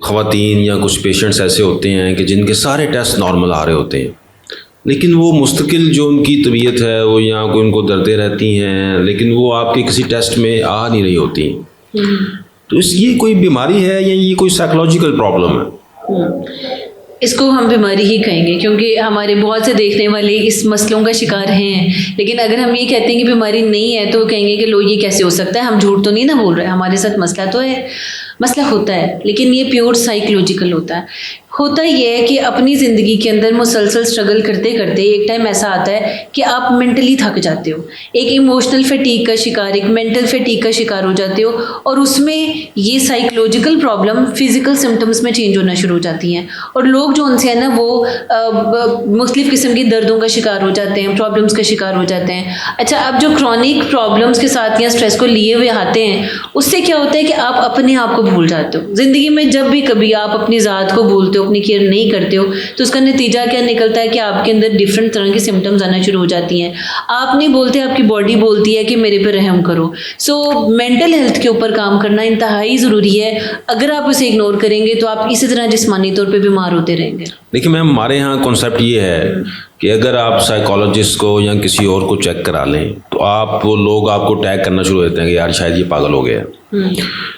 ख़वातीन या कुछ पेशेंट्स ऐसे होते हैं कि जिनके सारे टेस्ट नॉर्मल आ रहे होते हैं, लेकिन वो मुस्तकिल जो उनकी तबीयत है वो या कोई उनको दर्दें रहती हैं, लेकिन वो आपके किसी टेस्ट में आ नहीं रही होती। तो ये कोई बीमारी है या ये कोई साइकोलॉजिकल प्रॉब्लम है? इसको हम बीमारी ही कहेंगे, क्योंकि हमारे बहुत से देखने वाले इस मसलों का शिकार हैं। लेकिन अगर हम ये कहते हैं कि बीमारी नहीं है तो वो कहेंगे कि लो ये कैसे हो सकता है, हम झूठ तो नहीं ना बोल रहे, हमारे साथ मसला तो है, मसला होता है, लेकिन ये प्योर साइकोलॉजिकल होता है। होता ये है कि अपनी ज़िंदगी के अंदर मुसलसल स्ट्रगल करते करते एक टाइम ऐसा आता है कि आप मेंटली थक जाते हो, एक इमोशनल फटीग का शिकार, एक मेंटल फटीग का शिकार हो जाते हो, और उसमें ये साइकोलॉजिकल प्रॉब्लम फिज़िकल सिम्टम्स में चेंज होना शुरू हो जाती हैं। और लोग जो उनसे है ना वो मुख्तलिफ़ किस्म की दर्दों का शिकार हो जाते हैं, प्रॉब्लम्स का शिकार हो जाते हैं। अच्छा, अब जो क्रॉनिक प्रॉब्लम्स के साथ या स्ट्रेस को लिए हुए आते हैं, उससे क्या होता है कि आप अपने आप को भूल जाते हो। ज़िंदगी में जब भी कभी आप अपनी ज़ात को भूलते हो, अपनी केयर नहीं करते हो, तो उसका नतीजा क्या निकलता है कि आपके अंदर डिफरेंट तरह की सिम्टम्स आना शुरू हो जाती हैं। आप नहीं बोलते, आपकी बॉडी बोलती है कि मेरे पे रहम करो। सो मेंटल हेल्थ के ऊपर काम करना इंतहाई ज़रूरी है। अगर आप उसे इग्नोर करेंगे तो आप इसी तरह जिस्मानी तौर पे बीमार होते रहेंगे। देखिए मैम, हमारे यहाँ कॉन्सेप्ट ये है कि अगर आप साइकोलॉजिस्ट को या किसी और को चेक करा लें तो आप वो लोग आपको टैग करना शुरू हो देते हैं कि यार शायद ये पागल हो गया है।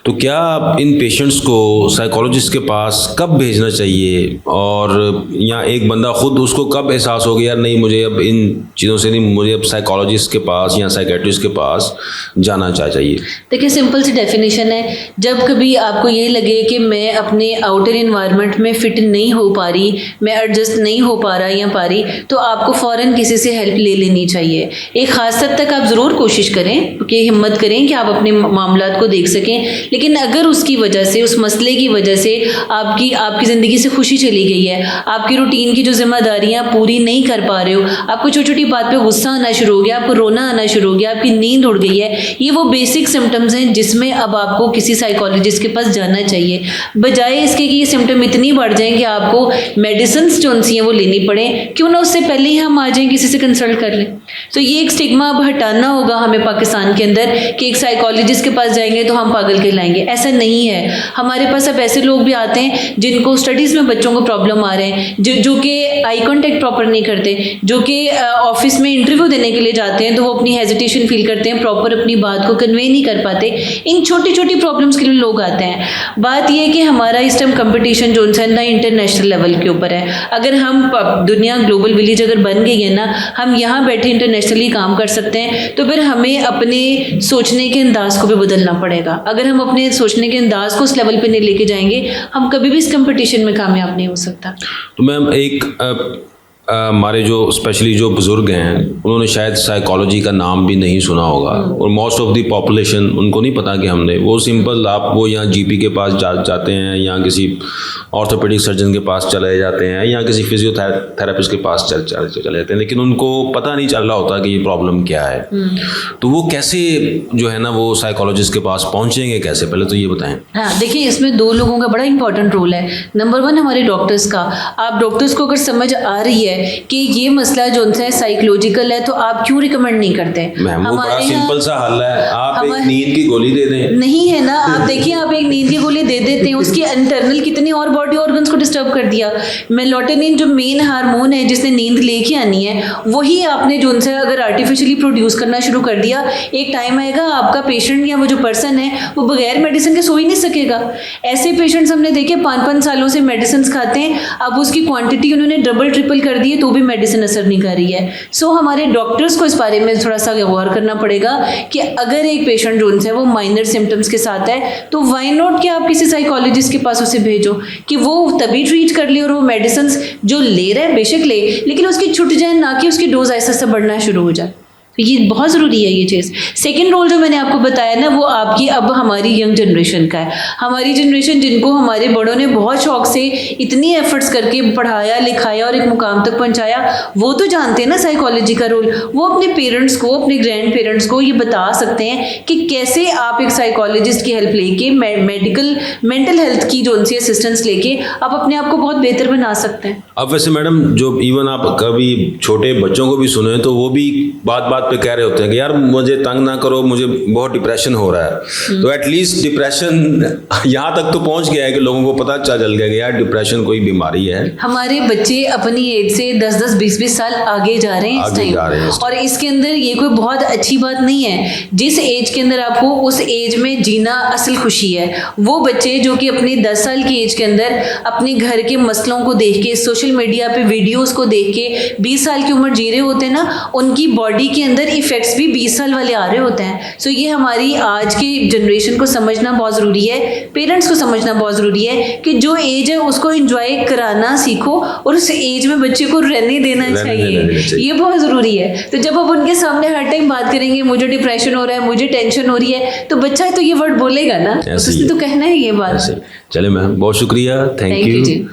तो क्या आप इन पेशेंट्स को साइकोलॉजिस्ट के पास कब भेजना चाहिए, और या एक बंदा खुद उसको कब एहसास हो गया यार नहीं मुझे अब इन चीज़ों से नहीं, मुझे अब साइकोलॉजिस्ट के पास या साइकेट्रिस्ट के पास जाना चाहिए? देखिए, सिंपल सी डेफिनेशन है, जब कभी आपको ये लगे कि मैं अपने आउटर इन्वायरमेंट में फ़िट नहीं हो पा रही, मैं एडजस्ट नहीं हो पा रहा या पा रही, तो आपको फ़ौरन किसी से हेल्प ले लेनी चाहिए। एक ख़ास हद तक आप ज़रूर कोशिश करें कि हिम्मत करें कि आप अपने मामलात को देख सकें, लेकिन अगर उसकी वजह से, उस मसले की वजह से आपकी ज़िंदगी से खुशी चली गई है, आपकी रूटीन की जो जिम्मेदारियां पूरी नहीं कर पा रहे हो, आपको छोटी छोटी बात पे गुस्सा आना शुरू हो गया, आपको रोना आना शुरू हो गया, आपकी नींद उड़ गई है, ये वो बेसिक सिम्टम्स हैं जिसमें अब आपको किसी साइकोलॉजिस्ट के पास जाना चाहिए। बजाय इसके कि ये सिम्टम इतनी बढ़ जाएं कि आपको मेडिसिन जो हैं वो लेनी पड़े, क्यों ना उससे पहले ही हम आ जाएं, किसी से कंसल्ट कर लें। तो ये एक स्टिग्मा अब हटाना होगा हमें पाकिस्तान के अंदर कि एक साइकोलॉजिस्ट के पास जाएंगे तो हम पागल कहलाएंगे। ऐसा नहीं है। हमारे पास अब ऐसे लोग भी आते हैं जिनको स्टडीज़ में बच्चों को प्रॉब्लम आ रहे हैं, जो कि आई कांटेक्ट प्रॉपर नहीं करते, जो कि ऑफिस में इंटरव्यू देने के लिए जाते हैं तो वो अपनी हेजिटेशन फील करते हैं, प्रॉपर अपनी बात को कन्वे नहीं कर पाते। इन छोटी छोटी प्रॉब्लम्स के लिए लोग आते हैं। बात यह है कि हमारा इस टाइम कंपटीशन जो है ना इंटरनेशनल लेवल के ऊपर है। अगर हम दुनिया ग्लोबल विलेज अगर बन गई है ना, हम यहाँ बैठे इंटरनेशनली काम कर सकते हैं, तो फिर हमें अपने सोचने के अंदाज को भी बदलना पड़ेगा। अगर हम अपने सोचने के अंदाज को उस लेवल पे नहीं लेके जाएंगे, हम कभी भी इस कंपटीशन में कामयाब नहीं हो सकता। तो मैम एक हमारे जो स्पेशली जो बुज़ुर्ग हैं उन्होंने शायद साइकोलॉजी का नाम भी नहीं सुना होगा, और मोस्ट ऑफ द पॉपुलेशन उनको नहीं पता कि हमने वो सिंपल आप वो यहाँ जीपी के पास जाते हैं या किसी ऑर्थोपेडिक सर्जन के पास चले जाते हैं या किसी फिजियोथेरेपिस्ट के पास चले जाते हैं, लेकिन उनको पता नहीं चल रहा होता कि ये प्रॉब्लम क्या है। तो वो कैसे जो है ना वो साइकोलॉजिस्ट के पास पहुँचेंगे कैसे, पहले तो ये बताएं। हाँ, देखिए, इसमें दो लोगों का बड़ा इंपॉर्टेंट रोल है। नंबर वन, हमारे डॉक्टर्स का। आप डॉक्टर्स को अगर समझ आ रही है कि ये मसला जो है साइकोलॉजिकल है, तो आप क्यों रिकमेंड नहीं करते? वो बड़ा सिंपल सा हल है, आप एक नींद की गोली दे दें। नहीं है ना, आप देखिए, आप एक नींद की गोली दे देते हैं, उसकी इंटरनल कितनी और बॉडी ऑर्गन्स को डिस्टर्ब कर दिया। मेलाटोनिन जो मेन हार्मोन है जिसने नींद लेके आनी है, वही आपने जो उनसे अगर आर्टिफिशियली प्रोड्यूस करना शुरू कर दिया, एक टाइम आएगा आपका पेशेंट या वो जो पर्सन है वो बगैर मेडिसिन के सो ही नहीं सकेगा। ऐसे पेशेंट्स हमने देखे 5-5 सालों से मेडिसिन खाते हैं, अब उसकी क्वांटिटी उन्होंने डबल ट्रिपल कर दी है तो भी मेडिसिन असर नहीं कर रही है। सो हमारे डॉक्टर्स को इस बारे में थोड़ा सा गौर करना पड़ेगा कि अगर एक पेशेंट जो है वो माइनर सिम्टम्स के साथ है, तो वाई नॉट कि आप किसी साइकोलॉजिस्ट के पास उसे भेजो कि वो तभी ट्रीट कर ले, और वो मेडिसिन जो ले रहा है बेशक ले, लेकिन उसकी छूट जाए, ना कि उसकी डोज ऐसा ऐसा बढ़ना शुरू हो जाए। ये बहुत ज़रूरी है ये चीज़। सेकंड रोल जो मैंने आपको बताया ना, वो आपकी अब हमारी यंग जनरेशन का है। हमारी जनरेशन जिनको हमारे बड़ों ने बहुत शौक से इतनी एफर्ट्स करके पढ़ाया लिखाया और एक मुकाम तक पहुंचाया, वो तो जानते हैं ना साइकोलॉजी का रोल। वो अपने पेरेंट्स को, अपने ग्रैंड पेरेंट्स को ये बता सकते हैं कि कैसे आप एक साइकोलॉजिस्ट की हेल्प लेके, मेंटल हेल्थ की जो उनसे असिस्टेंस लेके आप अपने आप को बहुत बेहतर बना सकते हैं। अब वैसे मैडम, जो इवन आप कभी छोटे बच्चों को भी सुने तो वो भी बात बात पे कह रहे होते हैं कि यार मुझे तंग ना करो, मुझे बहुत डिप्रेशन हो रहा है, तो एटलीस्ट डिप्रेशन यहाँ तक तो पहुँच गया है कि लोगों को पता चल गया कि यार डिप्रेशन कोई बीमारी है। हमारे बच्चे अपनी एज से 10-10, 20-20 साल आगे जा रहे हैं इस आगे जा रहे हैं टाइम, और इसके अंदर ये कोई बहुत अच्छी बात नहीं है। जिस एज के अंदर आपको उस एज में जीना असल खुशी है। वो बच्चे जो कि अपने 10 साल की एज के अंदर अपने घर के मसलों को देख के, सोशल मीडिया पे वीडियोस को देख के 20 साल की उम्र जी रहे होते हैं ना, उनकी बॉडी के अंदर इफेक्ट्स भी 20 साल वाले आ रहे होते हैं। सो ये हमारी आज की जनरेशन को समझना बहुत ज़रूरी है, पेरेंट्स को समझना बहुत ज़रूरी है कि जो एज है उसको एंजॉय कराना सीखो और उस एज में बच्चे को रहने देना चाहिए। ये बहुत ज़रूरी है। तो जब आप उनके सामने हर टाइम बात करेंगे मुझे डिप्रेशन हो रहा है, मुझे टेंशन हो रही है, तो बच्चा तो ये वर्ड बोलेगा ना, तो उसने तो कहना है ये बात। चले मैम, बहुत शुक्रिया, थैंक यू।